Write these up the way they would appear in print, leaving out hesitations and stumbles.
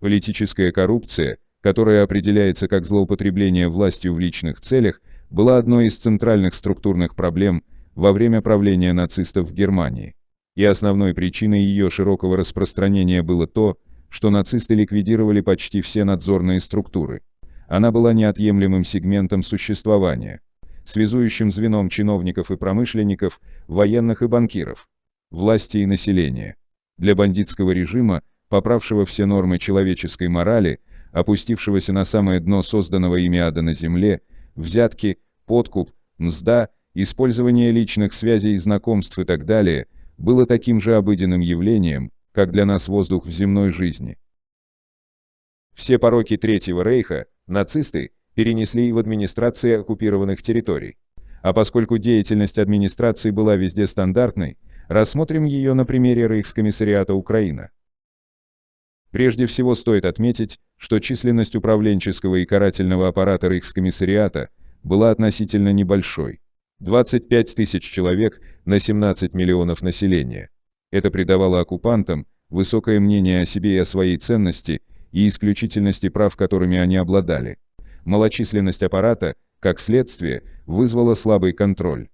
Политическая коррупция, которая определяется как злоупотребление властью в личных целях, была одной из центральных структурных проблем во время правления нацистов в Германии. И основной причиной ее широкого распространения было то, что нацисты ликвидировали почти все надзорные структуры. Она была неотъемлемым сегментом существования, связующим звеном чиновников и промышленников, военных и банкиров, власти и населения. Для бандитского режима, поправшего все нормы человеческой морали, опустившегося на самое дно созданного ими ада на земле, взятки, подкуп, мзда, использование личных связей и знакомств и так далее, было таким же обыденным явлением, как для нас воздух в земной жизни. Все пороки Третьего Рейха нацисты перенесли и в администрации оккупированных территорий. А поскольку деятельность администрации была везде стандартной, рассмотрим ее на примере Рейхскомиссариата Украина. Прежде всего стоит отметить, что численность управленческого и карательного аппарата Рейхскомиссариата была относительно небольшой – 25 тысяч человек на 17 миллионов населения. Это придавало оккупантам высокое мнение о себе и о своей ценности и исключительности прав, которыми они обладали. Малочисленность аппарата, как следствие, вызвала слабый контроль.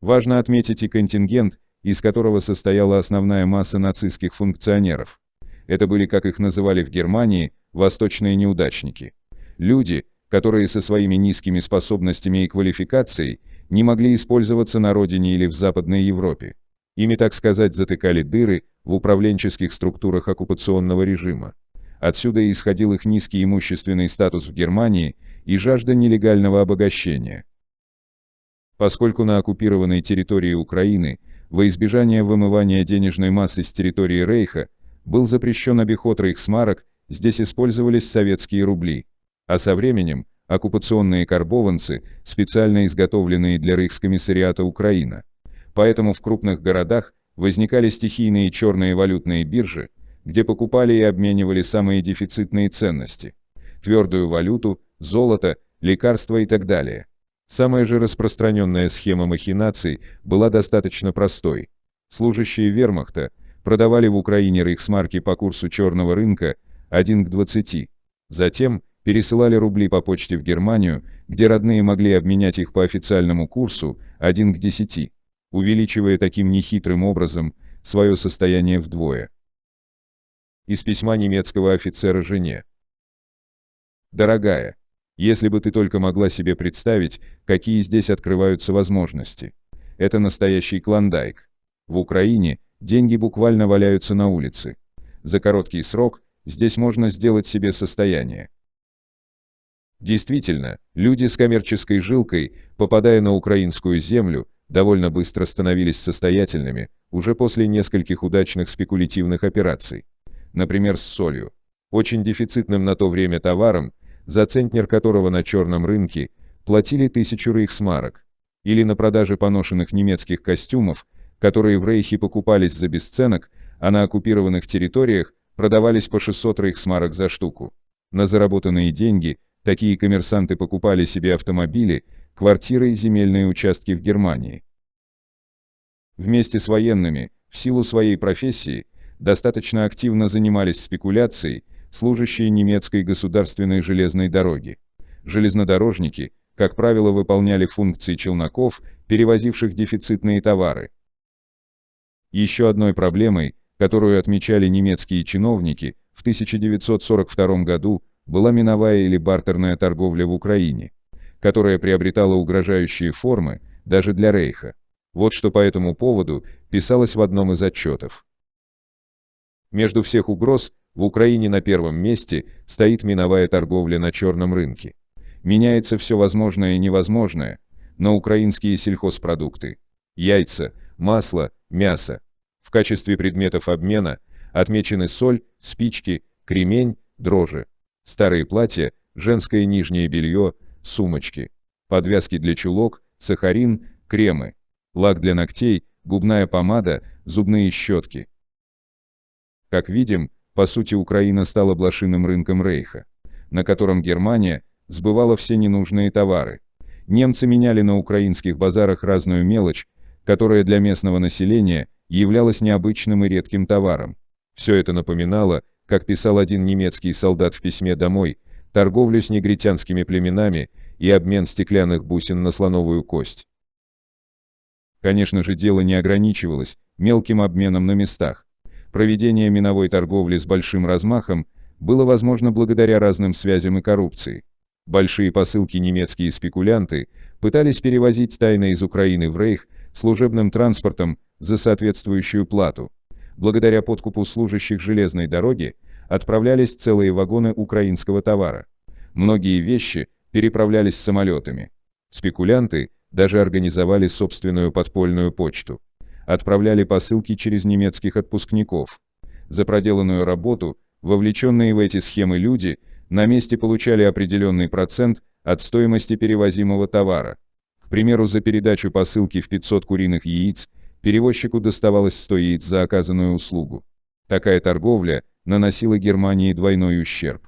Важно отметить и контингент, из которого состояла основная масса нацистских функционеров. Это были, как их называли в Германии, восточные неудачники. Люди, которые со своими низкими способностями и квалификацией не могли использоваться на родине или в Западной Европе. Ими, так сказать, затыкали дыры в управленческих структурах оккупационного режима. Отсюда и исходил их низкий имущественный статус в Германии и жажда нелегального обогащения. Поскольку на оккупированной территории Украины, во избежание вымывания денежной массы с территории Рейха, был запрещен обиход рейхсмарок, здесь использовались советские рубли, а со временем оккупационные карбованцы, специально изготовленные для Рейхскомиссариата Украина. Поэтому в крупных городах возникали стихийные черные валютные биржи, где покупали и обменивали самые дефицитные ценности – твердую валюту, золото, лекарства и так далее. Самая же распространенная схема махинаций была достаточно простой. Служащие вермахта продавали в Украине рейхсмарки по курсу черного рынка 1 к 20. Затем пересылали рубли по почте в Германию, где родные могли обменять их по официальному курсу 1 к 10, увеличивая таким нехитрым образом свое состояние вдвое. Из письма немецкого офицера жене. «Дорогая, если бы ты только могла себе представить, какие здесь открываются возможности. Это настоящий клондайк. В Украине деньги буквально валяются на улице. За короткий срок здесь можно сделать себе состояние». Действительно, люди с коммерческой жилкой, попадая на украинскую землю, довольно быстро становились состоятельными, уже после нескольких удачных спекулятивных операций. Например, с солью, очень дефицитным на то время товаром, за центнер которого на черном рынке платили 1000 рейхсмарок, или на продаже поношенных немецких костюмов, которые в Рейхе покупались за бесценок, а на оккупированных территориях продавались по 600 рейхсмарок за штуку. На заработанные деньги такие коммерсанты покупали себе автомобили, квартиры и земельные участки в Германии. Вместе с военными, в силу своей профессии, достаточно активно занимались спекуляцией служащие немецкой государственной железной дороги. Железнодорожники, как правило, выполняли функции челноков, перевозивших дефицитные товары. Еще одной проблемой, которую отмечали немецкие чиновники, в 1942 году была миновая или бартерная торговля в Украине, которая приобретала угрожающие формы даже для Рейха. Вот что по этому поводу писалось в одном из отчетов. Между всех угроз в Украине на первом месте стоит миновая торговля на черном рынке. Меняется все возможное и невозможное на украинские сельхозпродукты, яйца, масло, мясо. В качестве предметов обмена отмечены соль, спички, кремень, дрожжи, старые платья, женское нижнее белье, сумочки, подвязки для чулок, сахарин, кремы, лак для ногтей, губная помада, зубные щетки. Как видим, по сути Украина стала блошиным рынком Рейха, на котором Германия сбывала все ненужные товары. Немцы меняли на украинских базарах разную мелочь, которая для местного населения являлась необычным и редким товаром. Все это напоминало, как писал один немецкий солдат в письме домой, торговлю с негритянскими племенами и обмен стеклянных бусин на слоновую кость. Конечно же, дело не ограничивалось мелким обменом на местах. Проведение миновой торговли с большим размахом было возможно благодаря разным связям и коррупции. Большие посылки немецкие спекулянты пытались перевозить тайно из Украины в Рейх служебным транспортом за соответствующую плату. Благодаря подкупу служащих железной дороги отправлялись целые вагоны украинского товара. Многие вещи переправлялись самолетами. Спекулянты даже организовали собственную подпольную почту. Отправляли посылки через немецких отпускников. За проделанную работу вовлеченные в эти схемы люди на месте получали определенный процент от стоимости перевозимого товара. К примеру, за передачу посылки в 500 куриных яиц перевозчику доставалось 100 яиц за оказанную услугу. Такая торговля наносила Германии двойной ущерб.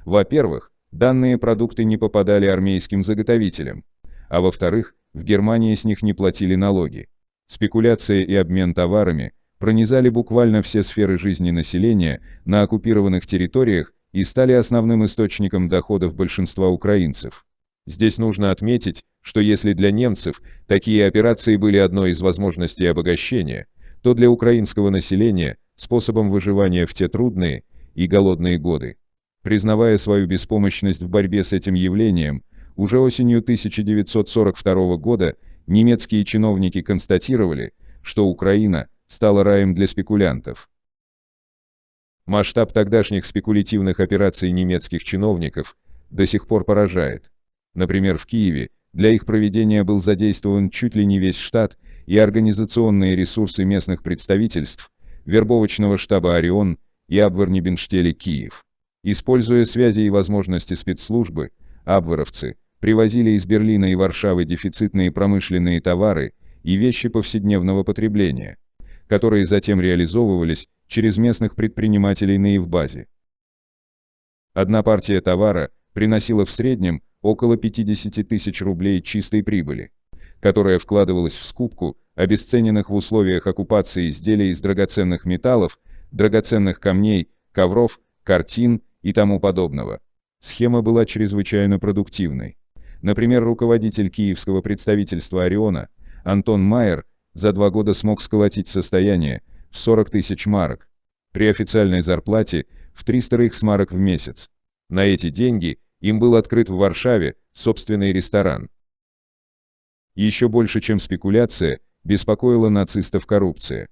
Во-первых, данные продукты не попадали армейским заготовителям, а во-вторых, в Германии с них не платили налоги. Спекуляция и обмен товарами пронизали буквально все сферы жизни населения на оккупированных территориях и стали основным источником доходов большинства украинцев. Здесь нужно отметить, что если для немцев такие операции были одной из возможностей обогащения, то для украинского населения – способом выживания в те трудные и голодные годы. Признавая свою беспомощность в борьбе с этим явлением, уже осенью 1942 года немецкие чиновники констатировали, что Украина стала раем для спекулянтов. Масштаб тогдашних спекулятивных операций немецких чиновников до сих пор поражает. Например, в Киеве для их проведения был задействован чуть ли не весь штат и организационные ресурсы местных представительств, вербовочного штаба «Орион» и Абвернибенштеле Киев. Используя связи и возможности спецслужбы, абверовцы привозили из Берлина и Варшавы дефицитные промышленные товары и вещи повседневного потребления, которые затем реализовывались через местных предпринимателей на Евбазе. Одна партия товара приносила в среднем около 50 тысяч рублей чистой прибыли, которая вкладывалась в скупку обесцененных в условиях оккупации изделий из драгоценных металлов, драгоценных камней, ковров, картин и тому подобного. Схема была чрезвычайно продуктивной. Например, руководитель киевского представительства «Ориона» Антон Майер за 2 года смог сколотить состояние в 40 тысяч марок, при официальной зарплате в 300 рейхсмарок в месяц. На эти деньги им был открыт в Варшаве собственный ресторан. Еще больше, чем спекуляция, беспокоила нацистов коррупция,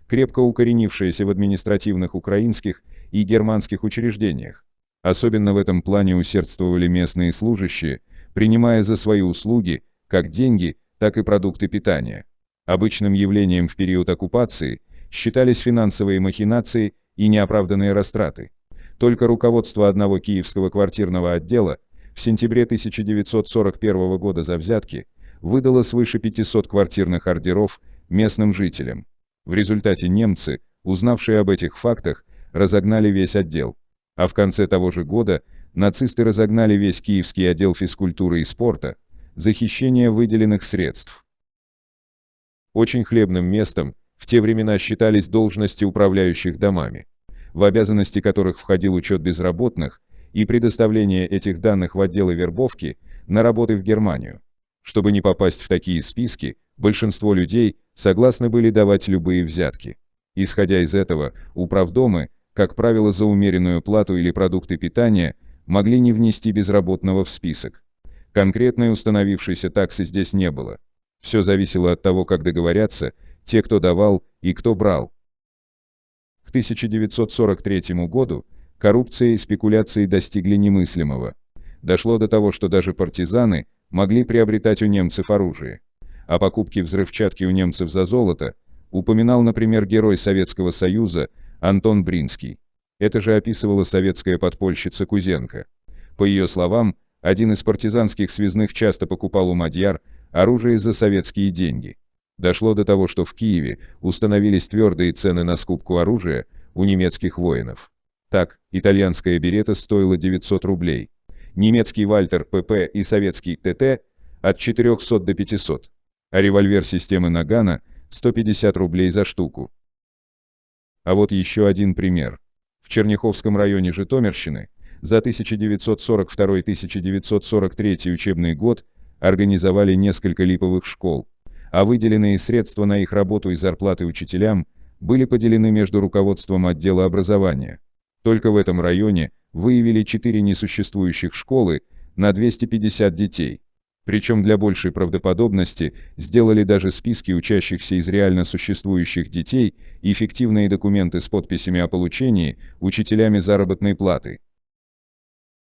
крепко укоренившаяся в административных украинских и германских учреждениях. Особенно в этом плане усердствовали местные служащие, принимая за свои услуги как деньги, так и продукты питания. Обычным явлением в период оккупации считались финансовые махинации и неоправданные растраты. Только руководство одного киевского квартирного отдела в сентябре 1941 года за взятки выдало свыше 500 квартирных ордеров местным жителям. В результате немцы, узнавшие об этих фактах, разогнали весь отдел. А в конце того же года нацисты разогнали весь киевский отдел физкультуры и спорта за хищение выделенных средств. Очень хлебным местом в те времена считались должности управляющих домами, в обязанности которых входил учет безработных и предоставление этих данных в отделы вербовки на работы в Германию. Чтобы не попасть в такие списки, большинство людей согласны были давать любые взятки. Исходя из этого, управдомы, как правило, за умеренную плату или продукты питания, могли не внести безработного в список. Конкретной установившейся таксы здесь не было. Все зависело от того, как договорятся те, кто давал и кто брал. К 1943 году коррупция и спекуляции достигли немыслимого. Дошло до того, что даже партизаны могли приобретать у немцев оружие. О покупке взрывчатки у немцев за золото упоминал, например, герой Советского Союза Антон Бринский. Это же описывала советская подпольщица Кузенко. По ее словам, один из партизанских связных часто покупал у мадьяр оружие за советские деньги. Дошло до того, что в Киеве установились твердые цены на скупку оружия у немецких воинов. Так, итальянская берета стоила 900 рублей, немецкий Вальтер ПП и советский ТТ от 400 до 500, а револьвер системы Нагана 150 рублей за штуку. А вот еще один пример. В Черняховском районе Житомирщины за 1942-1943 учебный год организовали несколько липовых школ, а выделенные средства на их работу и зарплаты учителям были поделены между руководством отдела образования. Только в этом районе выявили 4 несуществующих школы на 250 детей. Причем для большей правдоподобности сделали даже списки учащихся из реально существующих детей и фиктивные документы с подписями о получении учителями заработной платы.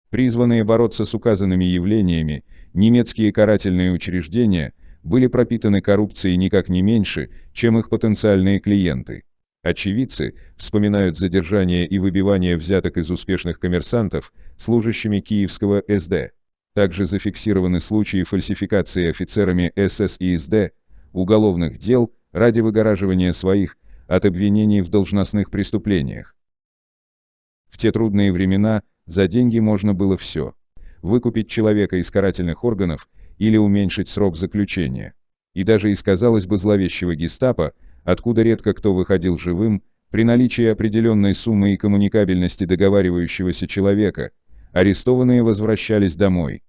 Призванные бороться с указанными явлениями, немецкие карательные учреждения были пропитаны коррупцией никак не меньше, чем их потенциальные клиенты. Очевидцы вспоминают задержание и выбивание взяток из успешных коммерсантов служащими Киевского СД. Также зафиксированы случаи фальсификации офицерами СС и СД уголовных дел ради выгораживания своих от обвинений в должностных преступлениях. В те трудные времена за деньги можно было все: выкупить человека из карательных органов или уменьшить срок заключения. И даже из, казалось бы, зловещего гестапо, откуда редко кто выходил живым, при наличии определенной суммы и коммуникабельности договаривающегося человека, арестованные возвращались домой.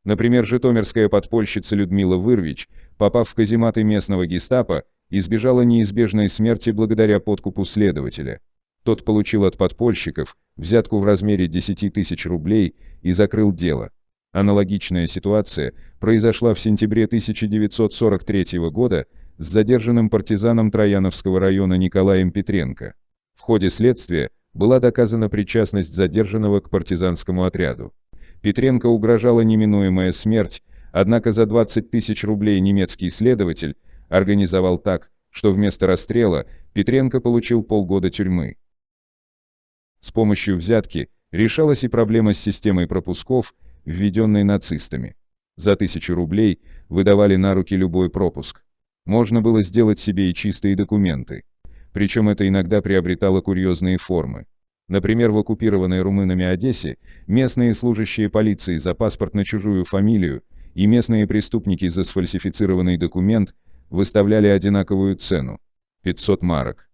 Например, житомирская подпольщица Людмила Вырвич, попав в казематы местного гестапо, избежала неизбежной смерти благодаря подкупу следователя. Тот получил от подпольщиков взятку в размере 10 тысяч рублей и закрыл дело. Аналогичная ситуация произошла в сентябре 1943 года с задержанным партизаном Трояновского района Николаем Петренко. В ходе следствия была доказана причастность задержанного к партизанскому отряду. Петренко угрожала неминуемая смерть, однако за 20 тысяч рублей немецкий следователь организовал так, что вместо расстрела Петренко получил полгода тюрьмы. С помощью взятки решалась и проблема с системой пропусков, введенной нацистами. За 1000 рублей выдавали на руки любой пропуск. Можно было сделать себе и чистые документы. Причем это иногда приобретало курьезные формы. Например, в оккупированной румынами Одессе местные служащие полиции за паспорт на чужую фамилию и местные преступники за сфальсифицированный документ выставляли одинаковую цену – 500 марок.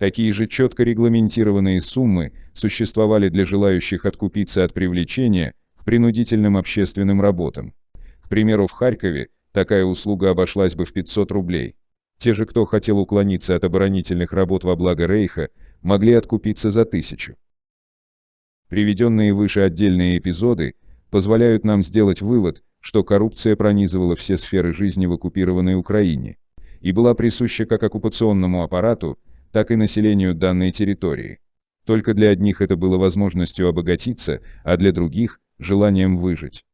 Такие же четко регламентированные суммы существовали для желающих откупиться от привлечения к принудительным общественным работам. К примеру, в Харькове такая услуга обошлась бы в 500 рублей. Те же, кто хотел уклониться от оборонительных работ во благо Рейха, могли откупиться за 1000. Приведенные выше отдельные эпизоды позволяют нам сделать вывод, что коррупция пронизывала все сферы жизни в оккупированной Украине и была присуща как оккупационному аппарату, так и населению данной территории. Только для одних это было возможностью обогатиться, а для других – желанием выжить.